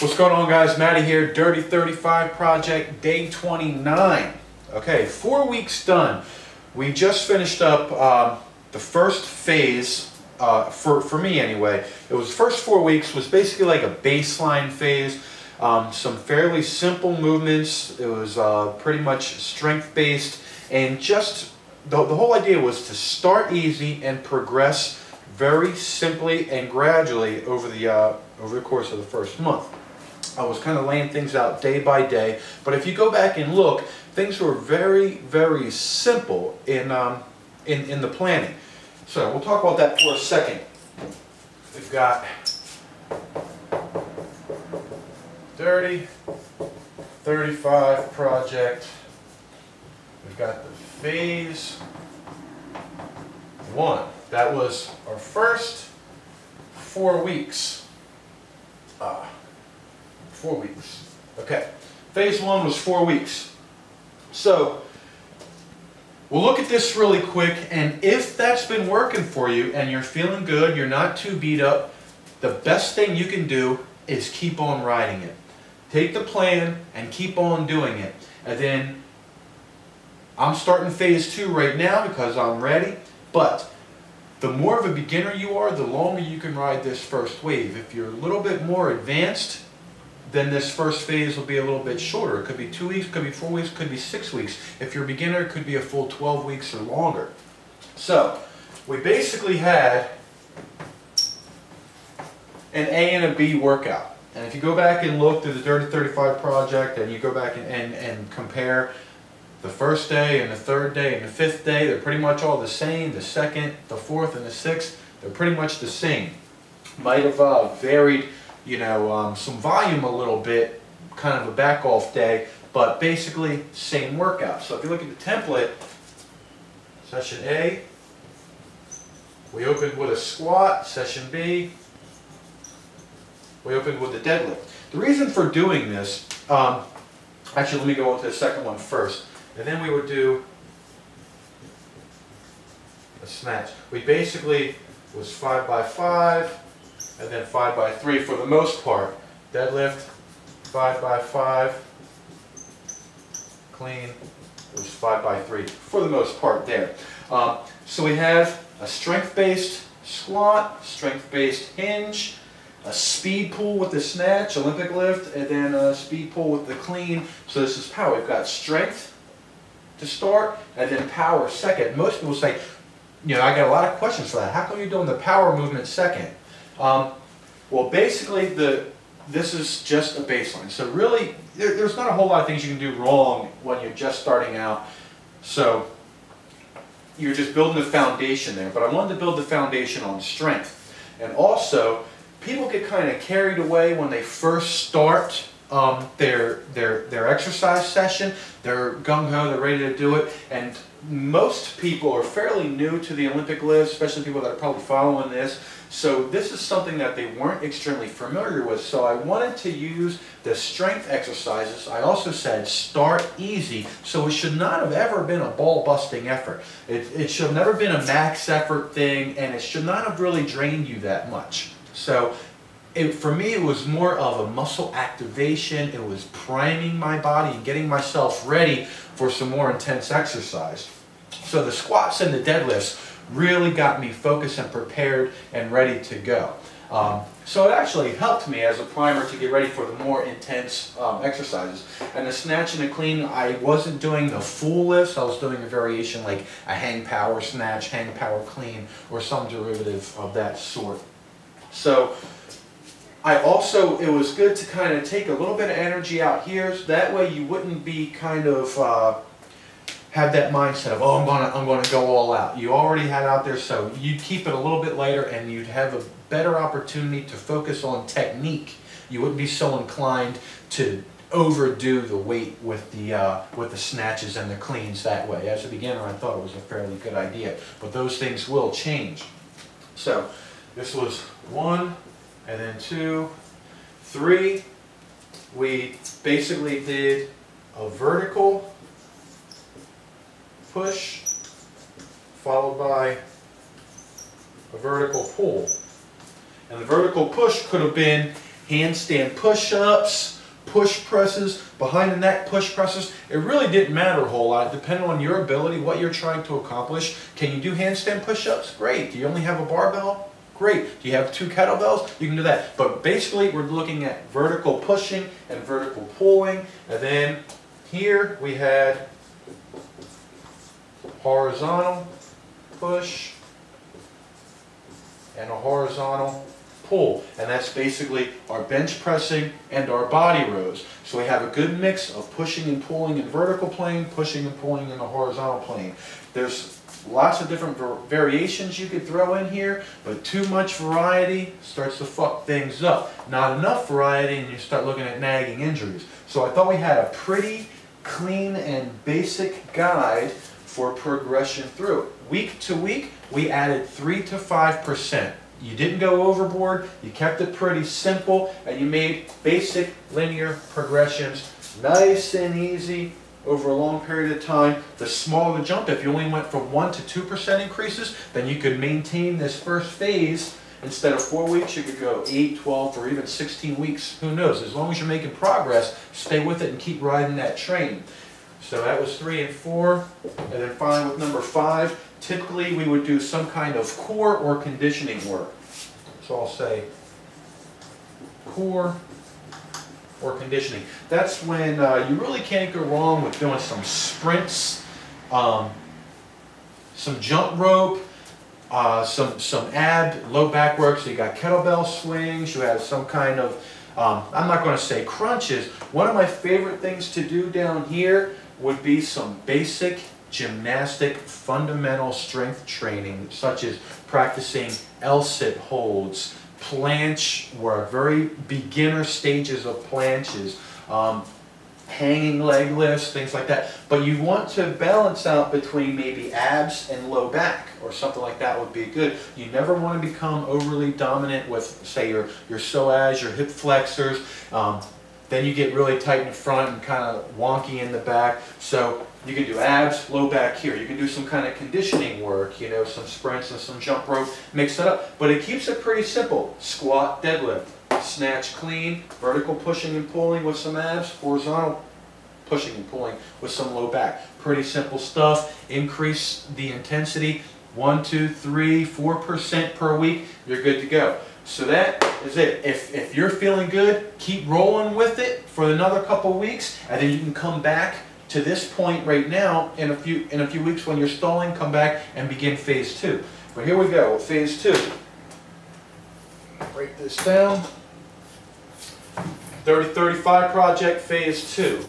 What's going on, guys? Matty here, Dirty 35 Project, day 29. Okay, 4 weeks done. We just finished up the first phase, for me anyway. It was the first 4 weeks was basically like a baseline phase. Some fairly simple movements. It was pretty much strength-based, and just the whole idea was to start easy and progress very simply and gradually over the course of the first month. I was kind of laying things out day by day, but if you go back and look, things were very, very simple in the planning. So we'll talk about that for a second. We've got Dirty 35 Project. We've got the phase 1. That was our first 4 weeks. 4 weeks. Okay. Phase 1 was 4 weeks. So we'll look at this really quick, and if that's been working for you and you're feeling good, you're not too beat up, the best thing you can do is keep on riding it. Take the plan and keep on doing it. And then I'm starting phase 2 right now because I'm ready, but the more of a beginner you are, the longer you can ride this first wave. If you're a little bit more advanced, then this first phase will be a little bit shorter. It could be 2 weeks, could be 4 weeks, could be 6 weeks. If you're a beginner, it could be a full 12 weeks or longer. So we basically had an A and a B workout. And if you go back and look through the Dirty 35 Project, and you go back and compare the first day and the third day and the fifth day, they're pretty much all the same. The second, the fourth, and the sixth, they're pretty much the same. Might have varied, some volume a little bit, kind of a back off day, but basically same workout. So if you look at the template, session A, we opened with a squat. Session B, we opened with the deadlift. The reason for doing this, actually let me go on to the second one first, and then we would do a snatch. We basically was 5 by 5, and then 5 by 3 for the most part. Deadlift, 5 by 5, clean, it was 5 by 3 for the most part there. So we have a strength-based squat, strength-based hinge, a speed pull with the snatch, Olympic lift, and then a speed pull with the clean. So this is power. We've got strength to start, and then power second. Most people say, I got a lot of questions for that. How come you're doing the power movement second? Well, basically, this is just a baseline. So really, there's not a whole lot of things you can do wrong when you're just starting out. So you're just building the foundation there. But I wanted to build the foundation on strength. And also, people get kind of carried away when they first start their exercise session. They're gung-ho, they're ready to do it, and most people are fairly new to the Olympic lifts, especially people that are probably following this. So this is something that they weren't extremely familiar with. So I wanted to use the strength exercises. I also said start easy, so it should not have ever been a ball-busting effort. It should have never been a max effort thing, and it should not have really drained you that much. So for me, it was more of a muscle activation. It was priming my body and getting myself ready for some more intense exercise. So the squats and the deadlifts really got me focused and prepared and ready to go. So it actually helped me as a primer to get ready for the more intense exercises. And the snatch and the clean, I wasn't doing the full lifts. I was doing a variation like a hang power snatch, hang power clean, or some derivative of that sort. So it was good to kind of take a little bit of energy out here, so that way you wouldn't be kind of have that mindset of, oh, I'm gonna go all out. You already had out there, so you'd keep it a little bit lighter, and you'd have a better opportunity to focus on technique. You wouldn't be so inclined to overdo the weight with the snatches and the cleans that way. As a beginner, I thought it was a fairly good idea, but those things will change. So this was 1. And then 2, 3, we basically did a vertical push followed by a vertical pull. And the vertical push could have been handstand push-ups, push presses, behind the neck push presses. It really didn't matter a whole lot, depending on your ability, what you're trying to accomplish. Can you do handstand push-ups? Great. Do you only have a barbell? Great. Do you have 2 kettlebells? You can do that. But basically, we're looking at vertical pushing and vertical pulling. And then here we had horizontal push and a horizontal pull, and that's basically our bench pressing and our body rows. So we have a good mix of pushing and pulling in vertical plane, pushing and pulling in the horizontal plane. There's lots of different variations you could throw in here, but too much variety starts to fuck things up. Not enough variety and you start looking at nagging injuries. So I thought we had a pretty clean and basic guide for progression through it. Week to week, we added 3 to 5%. You didn't go overboard, you kept it pretty simple, and you made basic linear progressions nice and easy over a long period of time. The smaller the jump, if you only went from 1 to 2% increases, then you could maintain this first phase. Instead of 4 weeks, you could go 8, 12, or even 16 weeks. Who knows? As long as you're making progress, stay with it and keep riding that train. So that was 3 and 4. And then finally with number 5, typically we would do some kind of core or conditioning work. So I'll say core or conditioning. That's when you really can't go wrong with doing some sprints, some jump rope, some ab, low back work. So you got kettlebell swings, you have some kind of, I'm not going to say crunches. One of my favorite things to do down here would be some basic gymnastic fundamental strength training, such as practicing L-sit holds, planche, or very beginner stages of planches, hanging leg lifts, things like that. But you want to balance out between maybe abs and low back, or something like that would be good. You never want to become overly dominant with, say, your psoas, your hip flexors. Then you get really tight in the front and kind of wonky in the back. So you can do abs, low back here. You can do some kind of conditioning work, you know, some sprints and some jump rope, mix it up. But it keeps it pretty simple. Squat, deadlift, snatch clean, vertical pushing and pulling with some abs, horizontal pushing and pulling with some low back. Pretty simple stuff. Increase the intensity, 1, 2, 3, 4% per week. You're good to go. So that is it. If you're feeling good, keep rolling with it for another couple weeks, and then you can come back to this point right now in a few weeks when you're stalling. Come back and begin phase 2. But here we go, phase 2. Write this down. 30-35 project, phase 2.